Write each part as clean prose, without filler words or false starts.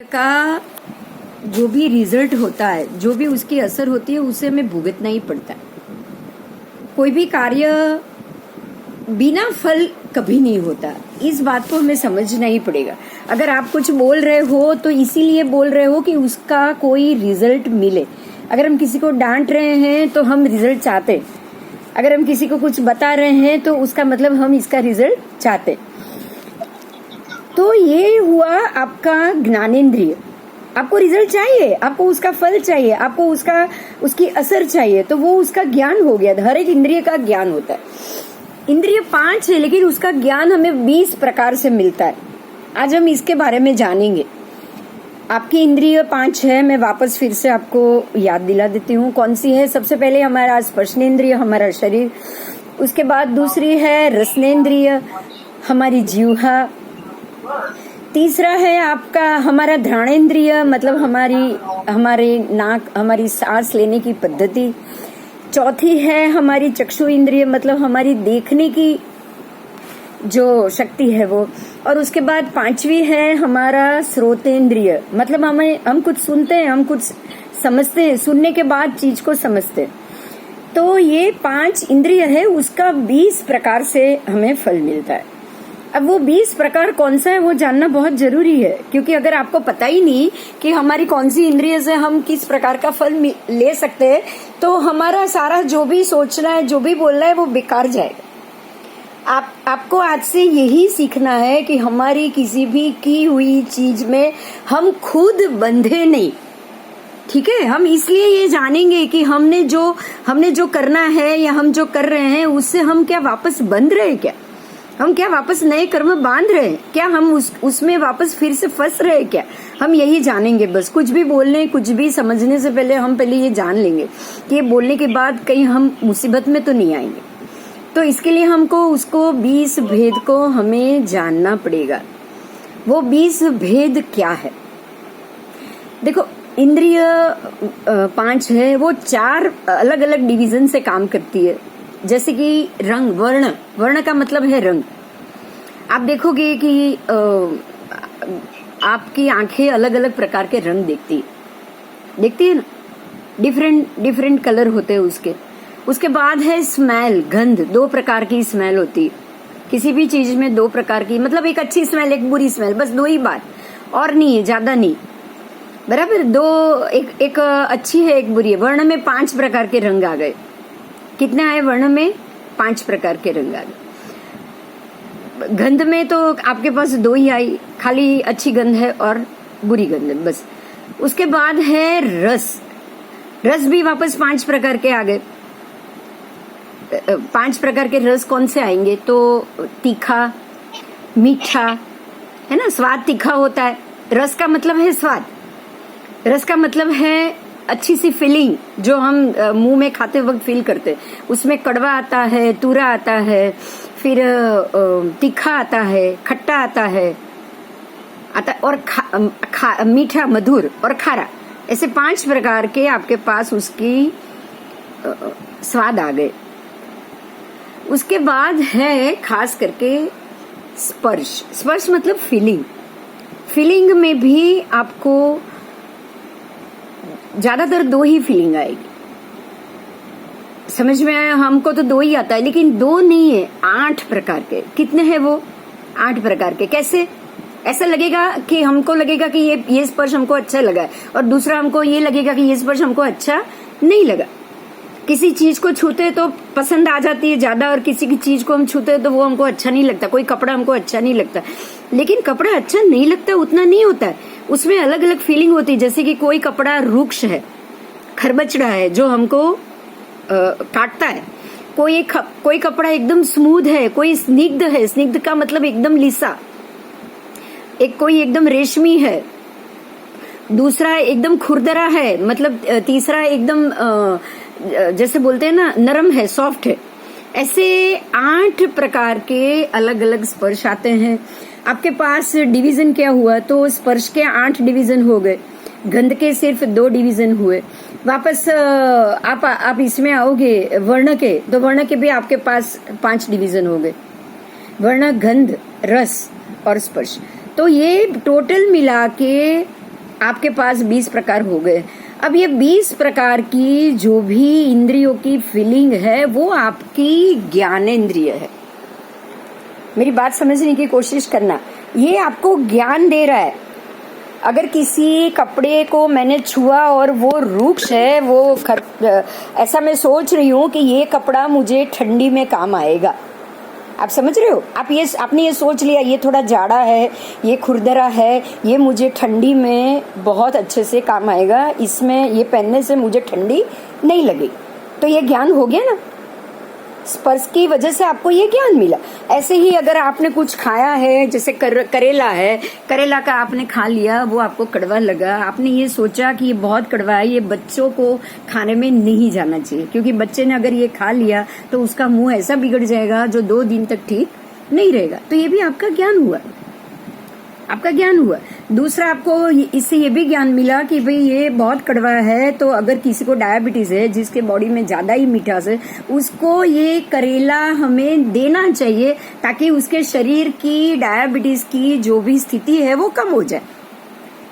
का जो भी रिजल्ट होता है, जो भी उसकी असर होती है, उसे हमें भुगतना ही पड़ता है। कोई भी कार्य बिना फल कभी नहीं होता, इस बात को हमें समझना ही पड़ेगा। अगर आप कुछ बोल रहे हो तो इसीलिए बोल रहे हो कि उसका कोई रिजल्ट मिले। अगर हम किसी को डांट रहे हैं तो हम रिजल्ट चाहते, अगर हम किसी को कुछ बता रहे हैं तो उसका मतलब हम इसका रिजल्ट चाहते। तो ये हुआ आपका ज्ञानेंद्रिय। आपको रिजल्ट चाहिए, आपको उसका फल चाहिए, आपको उसकी असर चाहिए, तो वो उसका ज्ञान हो गया। हर एक इंद्रिय का ज्ञान होता है। इंद्रिय 5 है, लेकिन उसका ज्ञान हमें 20 प्रकार से मिलता है। आज हम इसके बारे में जानेंगे। आपकी इंद्रिय 5 है, मैं वापस फिर से आपको याद दिला देती हूँ कौन सी है। सबसे पहले हमारा स्पर्शनेंद्रिय, हमारा शरीर। उसके बाद दूसरी है रसनेंद्रिय, हमारी जीह्वा। तीसरा है आपका हमारा घ्राणेंद्रिय, मतलब हमारे नाक, हमारी सांस लेने की पद्धति। चौथी है हमारी चक्षु इंद्रिय, मतलब हमारी देखने की जो शक्ति है वो। और उसके बाद 5वीं है हमारा श्रोतेंद्रिय, मतलब हम कुछ सुनते हैं, हम कुछ समझते हैं, सुनने के बाद चीज को समझते हैं। तो ये 5 इंद्रिय है, उसका 20 प्रकार से हमें फल मिलता है। अब वो 20 प्रकार कौन सा है वो जानना बहुत जरूरी है, क्योंकि अगर आपको पता ही नहीं कि हमारी कौन सी इंद्रिय से हम किस प्रकार का फल ले सकते हैं, तो हमारा सारा जो भी सोचना है, जो भी बोलना है, वो बेकार जाएगा। आपको आज से यही सीखना है कि हमारी किसी भी की हुई चीज में हम खुद बंधे नहीं। ठीक है, हम इसलिए ये जानेंगे कि हमने जो करना है या हम जो कर रहे हैं उससे हम क्या वापस बंध रहे हैं, क्या हम क्या वापस नए कर्म बांध रहे हैं, क्या हम उसमें वापस फिर से फंस रहे हैं, क्या हम यही जानेंगे। बस कुछ भी बोलने, कुछ भी समझने से पहले हम पहले ये जान लेंगे कि ये बोलने के बाद कहीं हम मुसीबत में तो नहीं आएंगे। तो इसके लिए हमको उसको 20 भेद को हमें जानना पड़ेगा। वो 20 भेद क्या है? देखो, इंद्रिय 5 है, वो 4 अलग अलग डिवीजन से काम करती है। जैसे कि रंग, वर्ण का मतलब है रंग। आप देखोगे कि आपकी आंखें अलग अलग प्रकार के रंग देखती है ना, डिफरेंट कलर होते हैं उसके बाद है स्मेल, गंध। 2 प्रकार की स्मेल होती है किसी भी चीज में, 2 प्रकार की, मतलब एक अच्छी स्मेल, एक बुरी स्मेल, बस 2 ही बात, और नहीं है, ज्यादा नहीं, बराबर। एक अच्छी है, एक बुरी है। वर्ण में 5 प्रकार के रंग आ गए। कितने आए वर्ण में? 5 प्रकार के रंग आ गए। गंध में तो आपके पास 2 ही आई, खाली अच्छी गंध है और बुरी गंध है, बस। उसके बाद है रस भी वापस 5 प्रकार के आ गए। 5 प्रकार के रस कौन से आएंगे? तो तीखा, मीठा, है ना। स्वाद तीखा होता है, रस का मतलब है स्वाद, रस का मतलब है अच्छी सी फीलिंग जो हम मुंह में खाते वक्त फील करते हैं। उसमें कड़वा आता है, तूरा आता है, फिर तीखा आता है, खट्टा आता है और मीठा, मधुर और खारा। ऐसे 5 प्रकार के आपके पास उसकी स्वाद आ गए। उसके बाद है खास करके स्पर्श मतलब फीलिंग में भी आपको ज्यादातर 2 ही फीलिंग आएगी। समझ में आया? हमको तो 2 ही आता है, लेकिन 2 नहीं है, 8 प्रकार के। कितने हैं वो? 8 प्रकार के। कैसे? ऐसा लगेगा कि हमको लगेगा कि ये स्पर्श हमको अच्छा लगा है, और दूसरा हमको ये लगेगा कि ये स्पर्श हमको अच्छा नहीं लगा। किसी चीज को छूते तो पसंद आ जाती है ज्यादा, और किसी की चीज को हम छूते तो वो हमको अच्छा नहीं लगता। कोई कपड़ा हमको अच्छा नहीं लगता, लेकिन कपड़ा अच्छा नहीं लगता उतना नहीं होता है, उसमें अलग अलग फीलिंग होती है। जैसे कि कोई कपड़ा रुक्ष है, खरबचड़ा है, जो हमको काटता है। कोई कपड़ा एकदम स्मूथ है, कोई स्निग्ध है, स्निग्ध का मतलब एकदम लिसा। कोई एकदम रेशमी है, दूसरा एकदम खुरदरा है, मतलब तीसरा एकदम जैसे बोलते हैं ना, नरम है, सॉफ्ट है। ऐसे 8 प्रकार के अलग अलग स्पर्श आते हैं। आपके पास डिवीजन क्या हुआ? तो स्पर्श के 8 डिवीजन हो गए, गंध के सिर्फ 2 डिवीजन हुए। वापस आप इसमें आओगे वर्ण के, तो वर्ण के भी आपके पास 5 डिवीजन हो गए, वर्ण, गंध, रस और स्पर्श। तो ये टोटल मिला के आपके पास 20 प्रकार हो गए। अब ये 20 प्रकार की जो भी इंद्रियों की फीलिंग है वो आपकी ज्ञानेंद्रिय है। मेरी बात समझने की कोशिश करना, ये आपको ज्ञान दे रहा है। अगर किसी कपड़े को मैंने छुआ और वो रूक्ष है, वो ऐसा मैं सोच रही हूँ कि ये कपड़ा मुझे ठंडी में काम आएगा। आप समझ रहे हो? आपने ये सोच लिया ये थोड़ा जाड़ा है, ये खुरदरा है, ये मुझे ठंडी में बहुत अच्छे से काम आएगा, इसमें ये पहनने से मुझे ठंडी नहीं लगी। तो ये ज्ञान हो गया ना, स्पर्श की वजह से आपको ये ज्ञान मिला। ऐसे ही अगर आपने कुछ खाया है, जैसे करेला है, करेला का आपने खा लिया, वो आपको कड़वा लगा, आपने ये सोचा कि ये बहुत कड़वा है, ये बच्चों को खाने में नहीं जाना चाहिए, क्योंकि बच्चे ने अगर ये खा लिया तो उसका मुंह ऐसा बिगड़ जाएगा जो 2 दिन तक ठीक नहीं रहेगा। तो ये भी आपका ज्ञान हुआ, आपका ज्ञान हुआ। दूसरा, आपको इससे ये भी ज्ञान मिला कि भाई ये बहुत कड़वा है, तो अगर किसी को डायबिटीज है, जिसके बॉडी में ज्यादा ही मिठास है, उसको ये करेला हमें देना चाहिए ताकि उसके शरीर की डायबिटीज की जो भी स्थिति है वो कम हो जाए,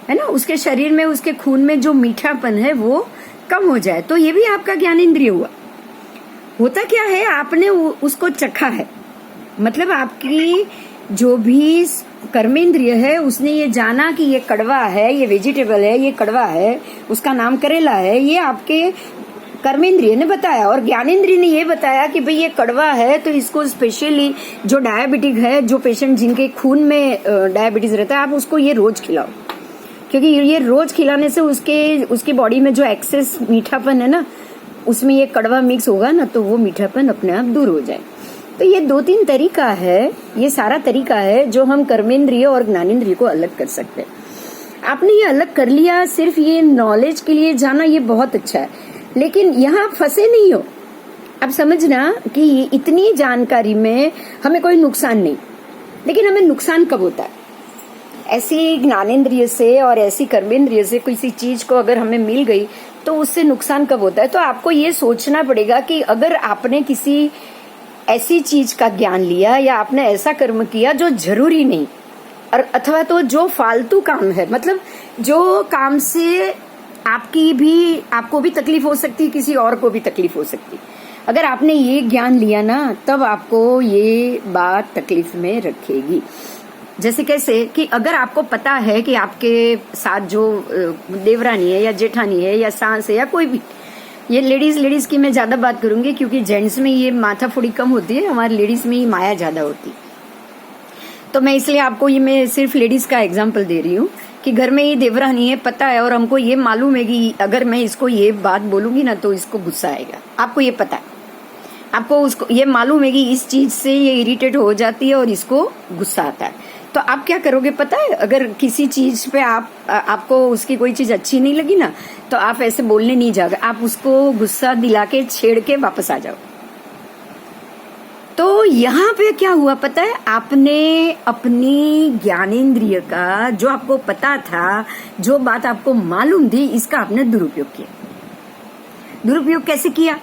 है ना। उसके शरीर में, उसके खून में जो मीठापन है वो कम हो जाए। तो ये भी आपका ज्ञानेंद्रिय हुआ। होता क्या है, आपने उसको चखा है, मतलब आपकी जो भी कर्मेंद्रिय है उसने ये जाना कि ये कड़वा है, ये वेजिटेबल है, ये कड़वा है, उसका नाम करेला है, ये आपके कर्मेंद्रिय ने बताया। और ज्ञानेंद्रिय ने ये बताया कि भाई ये कड़वा है, तो इसको स्पेशली जो डायबिटिक है, जो पेशेंट जिनके खून में डायबिटीज रहता है, आप उसको ये रोज खिलाओ, क्योंकि ये रोज खिलाने से उसकी बॉडी में जो एक्सेस मीठापन है ना, उसमें ये कड़वा मिक्स होगा ना, तो वो मीठापन अपने आप दूर हो जाए। तो ये 2-3 तरीका है, ये सारा तरीका है जो हम कर्मेंद्रिय और ज्ञानेंद्रिय को अलग कर सकते हैं। आपने ये अलग कर लिया, सिर्फ ये नॉलेज के लिए जाना, ये बहुत अच्छा है, लेकिन यहाँ फंसे नहीं हो। अब समझना कि इतनी जानकारी में हमें कोई नुकसान नहीं, लेकिन हमें नुकसान कब होता है? ऐसी ज्ञानेंद्रिय से और ऐसी कर्मेंद्रिय से किसी चीज को अगर हमें मिल गई तो उससे नुकसान कब होता है? तो आपको ये सोचना पड़ेगा कि अगर आपने किसी ऐसी चीज का ज्ञान लिया या आपने ऐसा कर्म किया जो जरूरी नहीं, और अथवा तो जो फालतू काम है, मतलब जो काम से आपको भी तकलीफ हो सकती, किसी और को भी तकलीफ हो सकती, अगर आपने ये ज्ञान लिया ना, तब आपको ये बात तकलीफ में रखेगी। जैसे कैसे कि अगर आपको पता है कि आपके साथ जो देवरानी है या जेठानी है या सास है या कोई भी, ये लेडीज की मैं ज्यादा बात करूंगी क्योंकि जेंट्स में ये माथा फोड़ी कम होती है, हमारे लेडीज में ही माया ज्यादा होती है। तो मैं इसलिए आपको ये मैं सिर्फ लेडीज का एग्जांपल दे रही हूँ कि घर में ये देवरानी है, पता है, और हमको ये मालूम है कि अगर मैं इसको ये बात बोलूंगी ना तो इसको गुस्सा आएगा। आपको ये पता है, आपको उसको ये मालूम है कि इस चीज से ये इरिटेट हो जाती है और इसको गुस्सा आता है। तो आप क्या करोगे पता है? अगर किसी चीज पे आपको उसकी कोई चीज अच्छी नहीं लगी ना, तो आप ऐसे बोलने नहीं जाओगे, आप उसको गुस्सा दिला के छेड़ के वापस आ जाओ। तो यहाँ पे क्या हुआ पता है? आपने अपनी ज्ञानेंद्रिय का, जो आपको पता था, जो बात आपको मालूम थी, इसका आपने दुरुपयोग किया। दुरुपयोग कैसे किया?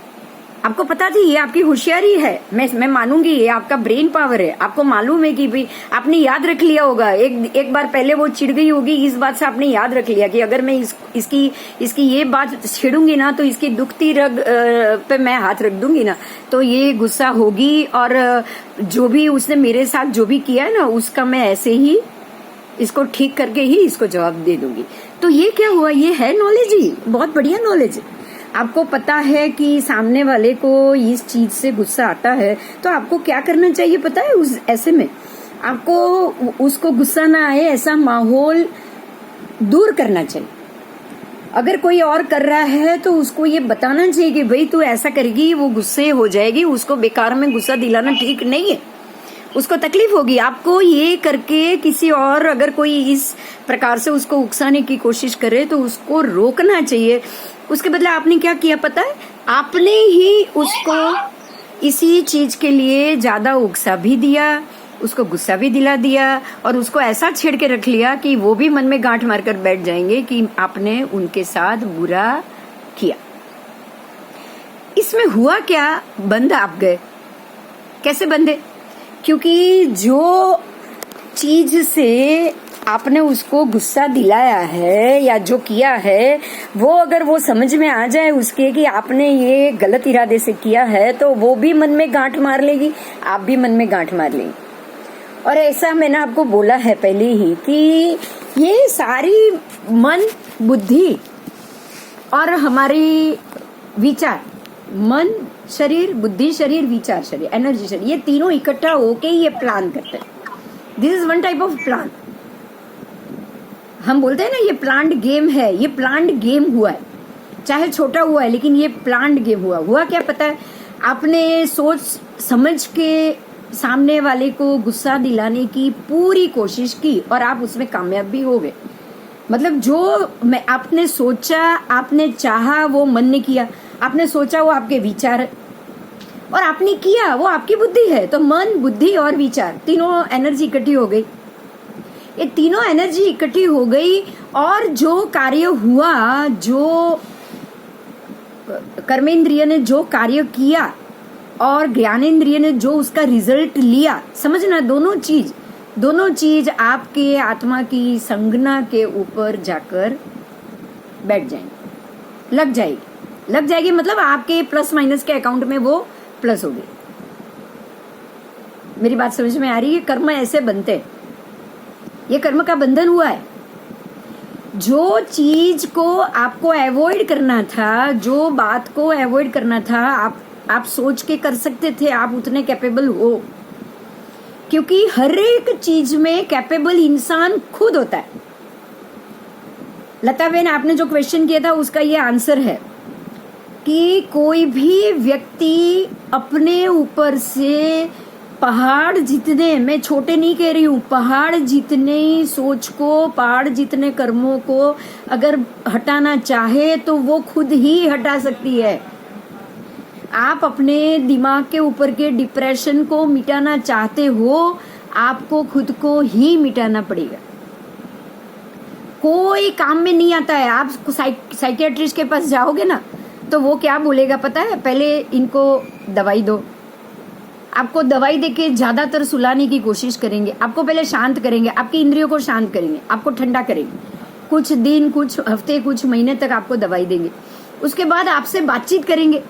आपको पता थी ये आपकी होशियारी है, मैं मानूंगी ये आपका ब्रेन पावर है। आपको मालूम है कि भाई आपने याद रख लिया होगा, एक बार पहले वो चिढ़ गई होगी, इस बात से आपने याद रख लिया कि अगर मैं इसकी ये बात छेड़ूंगी ना तो इसकी दुखती रग पे मैं हाथ रख दूंगी ना तो ये गुस्सा होगी, और जो भी उसने मेरे साथ जो भी किया है ना उसका मैं ऐसे ही इसको ठीक करके ही इसको जवाब दे दूंगी। तो ये क्या हुआ? ये है नॉलेज ही, बहुत बढ़िया नॉलेज है। आपको पता है कि सामने वाले को इस चीज से गुस्सा आता है, तो आपको क्या करना चाहिए पता है? उस ऐसे में आपको उसको गुस्सा ना आए ऐसा माहौल दूर करना चाहिए। अगर कोई और कर रहा है तो उसको ये बताना चाहिए कि भाई तू ऐसा करेगी वो गुस्से हो जाएगी, उसको बेकार में गुस्सा दिलाना ठीक नहीं है, उसको तकलीफ होगी। आपको ये करके किसी और अगर कोई इस प्रकार से उसको उकसाने की कोशिश करे तो उसको रोकना चाहिए। उसके बदले आपने क्या किया पता है? आपने ही उसको इसी चीज के लिए ज्यादा उकसा भी दिया, उसको गुस्सा भी दिला दिया, और उसको ऐसा छेड़ के रख लिया कि वो भी मन में गांठ मारकर बैठ जाएंगे कि आपने उनके साथ बुरा किया। इसमें हुआ क्या? बंद आप गए। कैसे बंधे? क्योंकि जो चीज से आपने उसको गुस्सा दिलाया है या जो किया है वो अगर वो समझ में आ जाए उसके कि आपने ये गलत इरादे से किया है, तो वो भी मन में गांठ मार लेगी, आप भी मन में गांठ मार लेंगे। और ऐसा मैंने आपको बोला है पहले ही कि ये सारी मन, बुद्धि और हमारी विचार, मन शरीर, बुद्धि शरीर, विचार शरीर, एनर्जी शरीर, ये तीनों इकट्ठा होके ये प्लान करते हैं। This is one type of plan. हम बोलते हैं ना ये प्लान्ड गेम है, ये प्लान्ड गेम हुआ है, चाहे छोटा हुआ है लेकिन ये प्लान्ड गेम हुआ क्या पता है, आपने सोच समझ के सामने वाले को गुस्सा दिलाने की पूरी कोशिश की और आप उसमें कामयाब भी हो गए। मतलब जो आपने सोचा, आपने चाहा, वो मन ने किया, आपने सोचा वो आपके विचार है और आपने किया वो आपकी बुद्धि है। तो मन, बुद्धि और विचार तीनों एनर्जी इकट्ठी हो गई। ये तीनों एनर्जी इकट्ठी हो गई और जो कार्य हुआ, जो कर्मेंद्रिय ने जो कार्य किया और ज्ञानेंद्रिय ने जो उसका रिजल्ट लिया, समझना दोनों चीज आपके आत्मा की संज्ञा के ऊपर जाकर बैठ जाएंगे, लग जाएगी मतलब आपके प्लस माइनस के अकाउंट में वो प्लस हो गई। मेरी बात समझ में आ रही है? कर्म ऐसे बनते हैं, ये कर्म का बंधन हुआ है। जो चीज को आपको अवॉइड करना था, जो बात को अवॉइड करना था, आप सोच के कर सकते थे, आप उतने कैपेबल हो, क्योंकि हर एक चीज में कैपेबल इंसान खुद होता है। लता बहन, आपने जो क्वेश्चन किया था उसका ये आंसर है कि कोई भी व्यक्ति अपने ऊपर से पहाड़ जितने, मैं छोटे नहीं कह रही हूं, पहाड़ जितने सोच को, पहाड़ जितने कर्मों को अगर हटाना चाहे तो वो खुद ही हटा सकती है। आप अपने दिमाग के ऊपर के डिप्रेशन को मिटाना चाहते हो, आपको खुद को ही मिटाना पड़ेगा। कोई काम में नहीं आता है। आप साइकियाट्रिस्ट के पास जाओगे ना तो वो क्या बोलेगा पता है? पहले इनको दवाई दो। आपको दवाई देके ज्यादातर सुलाने की कोशिश करेंगे, आपको पहले शांत करेंगे, आपकी इंद्रियों को शांत करेंगे, आपको ठंडा करेंगे, कुछ दिन, कुछ हफ्ते, कुछ महीने तक आपको दवाई देंगे। उसके बाद आपसे बातचीत करेंगे,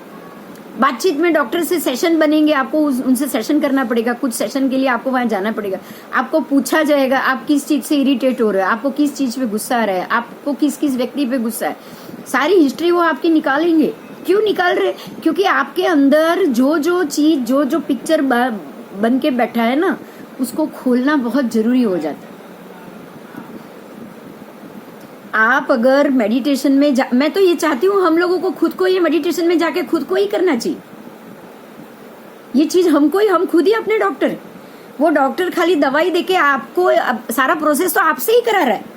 बातचीत में डॉक्टर से सेशन बनेंगे, आपको उनसे सेशन करना पड़ेगा, कुछ सेशन के लिए आपको वहां जाना पड़ेगा। आपको पूछा जाएगा आप किस चीज से इरिटेट हो रहे हो, आपको किस चीज पे गुस्सा आ रहा है, आपको किस किस व्यक्ति पे गुस्सा है, सारी हिस्ट्री वो आपकी निकालेंगे। क्यों निकाल रहे? क्योंकि आपके अंदर जो चीज, जो पिक्चर बन के बैठा है ना, उसको खोलना बहुत जरूरी हो जाता है। आप अगर मेडिटेशन में मैं तो ये चाहती हूँ हम लोगों को खुद को ये मेडिटेशन में जाके खुद को ही करना चाहिए। ये चीज हम खुद ही अपने डॉक्टर, वो डॉक्टर खाली दवाई देके आपको, सारा प्रोसेस तो आपसे ही करा रहा है।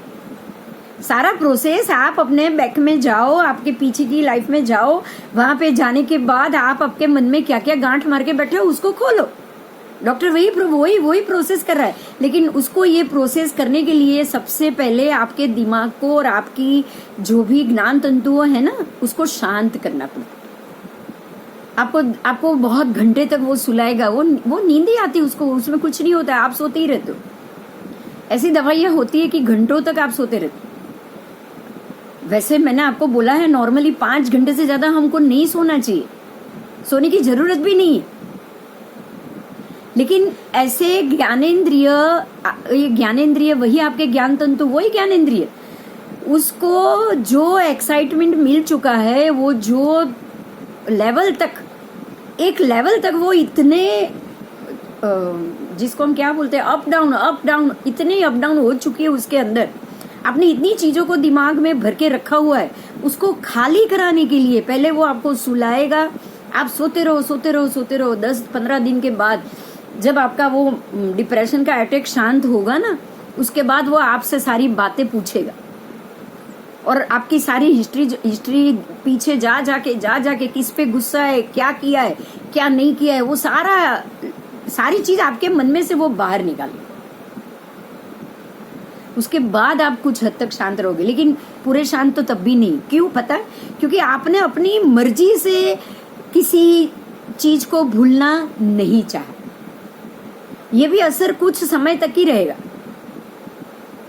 सारा प्रोसेस आप अपने बैक में जाओ, आपके पीछे की लाइफ में जाओ, वहां पे जाने के बाद आप आपके मन में क्या क्या गांठ मार के बैठे हो उसको खोलो। डॉक्टर वही प्रोसेस कर रहा है, लेकिन उसको ये प्रोसेस करने के लिए सबसे पहले आपके दिमाग को और आपकी जो भी ज्ञान तंतु है ना, उसको शांत करना पड़ता। आपको बहुत घंटे तक वो सुलाएगा, वो नींद ही आती उसको, उसमें कुछ नहीं होता है, आप सोते ही रहते हो। ऐसी दवाइयां होती है कि घंटों तक आप सोते रहते हो। वैसे मैंने आपको बोला है नॉर्मली 5 घंटे से ज्यादा हमको नहीं सोना चाहिए, सोने की जरूरत भी नहीं है। लेकिन ऐसे ज्ञानेंद्रिय वही आपके ज्ञान तंतु, वही ज्ञानेंद्रिय, उसको जो एक्साइटमेंट मिल चुका है, वो जो लेवल तक, एक लेवल तक वो इतने, जिसको हम क्या बोलते हैं, अप डाउन, इतने अप डाउन हो चुकी है उसके अंदर। आपने इतनी चीजों को दिमाग में भर के रखा हुआ है, उसको खाली कराने के लिए पहले वो आपको सुलाएगा। आप सोते रहो 10-15 दिन के बाद जब आपका वो डिप्रेशन का अटैक शांत होगा ना, उसके बाद वो आपसे सारी बातें पूछेगा और आपकी सारी हिस्ट्री पीछे जा जाके किस पे गुस्सा है, क्या किया है, क्या नहीं किया है, वो सारी चीज आपके मन में से वो बाहर निकाले। उसके बाद आप कुछ हद तक शांत रहोगे, लेकिन पूरे शांत तो तब भी नहीं। क्यों पता है? क्योंकि आपने अपनी मर्जी से किसी चीज को भूलना नहीं चाहा। ये भी असर कुछ समय तक ही रहेगा।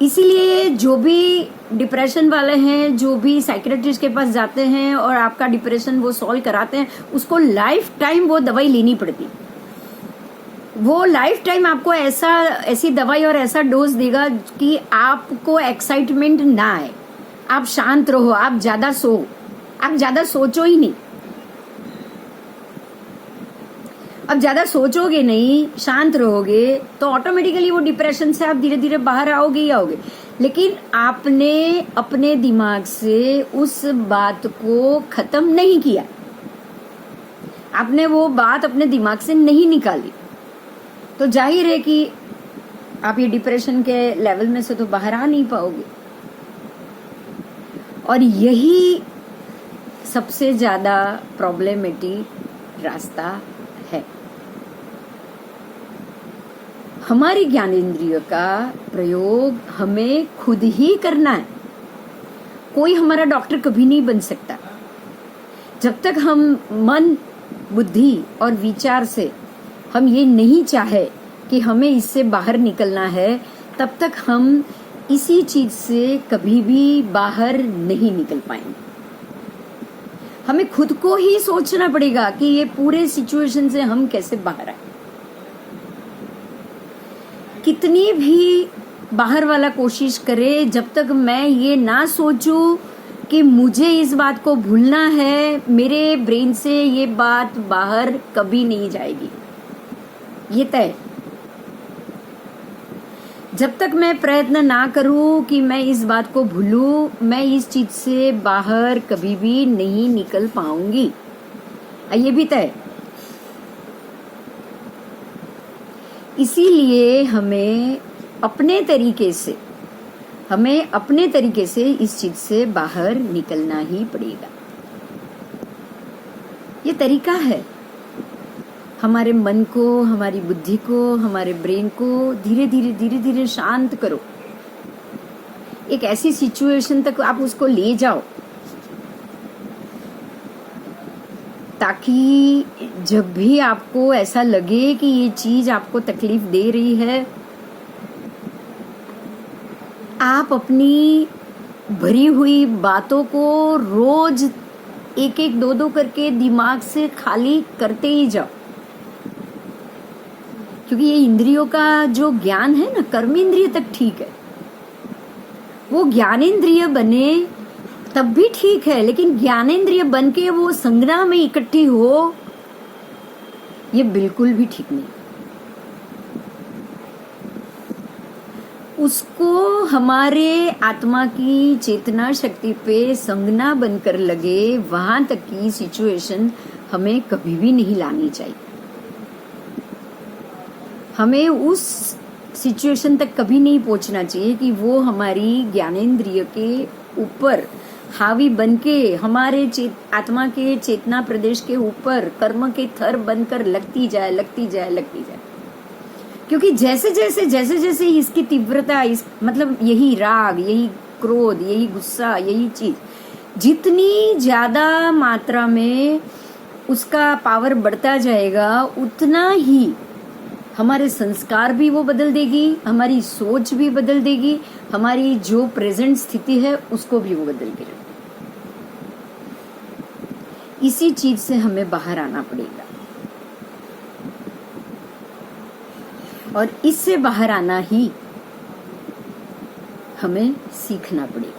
इसीलिए जो भी डिप्रेशन वाले हैं, जो भी साइकियाट्रिस्ट के पास जाते हैं और आपका डिप्रेशन वो सॉल्व कराते हैं, उसको लाइफ टाइम वो दवाई लेनी पड़ती। वो लाइफ टाइम आपको ऐसी दवाई और ऐसा डोज देगा कि आपको एक्साइटमेंट ना आए, आप शांत रहो, आप ज्यादा सोचो ही नहीं। अब ज्यादा सोचोगे नहीं, शांत रहोगे, तो ऑटोमेटिकली वो डिप्रेशन से आप धीरे धीरे बाहर आओगे ही आओगे। लेकिन आपने अपने दिमाग से उस बात को खत्म नहीं किया, आपने वो बात अपने दिमाग से नहीं निकाली, तो जाहिर है कि आप ये डिप्रेशन के लेवल में से तो बाहर आ नहीं पाओगे। और यही सबसे ज्यादा प्रॉब्लमेटिक रास्ता है। हमारी ज्ञानेंद्रिय का प्रयोग हमें खुद ही करना है। कोई हमारा डॉक्टर कभी नहीं बन सकता। जब तक हम मन, बुद्धि और विचार से हम ये नहीं चाहे कि हमें इससे बाहर निकलना है, तब तक हम इसी चीज से कभी भी बाहर नहीं निकल पाएंगे। हमें खुद को ही सोचना पड़ेगा कि ये पूरे सिचुएशन से हम कैसे बाहर आए। कितनी भी बाहर वाला कोशिश करे, जब तक मैं ये ना सोचूं कि मुझे इस बात को भूलना है, मेरे ब्रेन से ये बात बाहर कभी नहीं जाएगी, ये तय। जब तक मैं प्रयत्न ना करूं कि मैं इस बात को भूलूं, मैं इस चीज से बाहर कभी भी नहीं निकल पाऊंगी, ये भी तय। इसीलिए हमें अपने तरीके से इस चीज से बाहर निकलना ही पड़ेगा। ये तरीका है। हमारे मन को, हमारी बुद्धि को, हमारे ब्रेन को धीरे धीरे शांत करो। एक ऐसी सिचुएशन तक आप उसको ले जाओ ताकि जब भी आपको ऐसा लगे कि ये चीज आपको तकलीफ दे रही है, आप अपनी भरी हुई बातों को रोज एक एक दो दो करके दिमाग से खाली करते ही जाओ। क्योंकि ये इंद्रियों का जो ज्ञान है ना, कर्म इंद्रिय तक ठीक है, वो ज्ञानेंद्रिय बने तब भी ठीक है, लेकिन ज्ञानेंद्रिय बन के वो संज्ञा में इकट्ठी हो, ये बिल्कुल भी ठीक नहीं। उसको हमारे आत्मा की चेतना शक्ति पे संज्ञा बनकर लगे, वहां तक की सिचुएशन हमें कभी भी नहीं लानी चाहिए। हमें उस सिचुएशन तक कभी नहीं पहुंचना चाहिए कि वो हमारी ज्ञानेंद्रिय के ऊपर हावी बनके हमारे आत्मा के चेतना प्रदेश के ऊपर कर्म के थर बनकर लगती जाए। क्योंकि जैसे जैसे इसकी तीव्रता, मतलब यही राग, यही क्रोध, यही गुस्सा, यही चीज जितनी ज्यादा मात्रा में उसका पावर बढ़ता जाएगा, उतना ही हमारे संस्कार भी वो बदल देगी, हमारी सोच भी बदल देगी, हमारी जो प्रेजेंट स्थिति है उसको भी वो बदल देगी। इसी चीज से हमें बाहर आना पड़ेगा और इससे बाहर आना ही हमें सीखना पड़ेगा।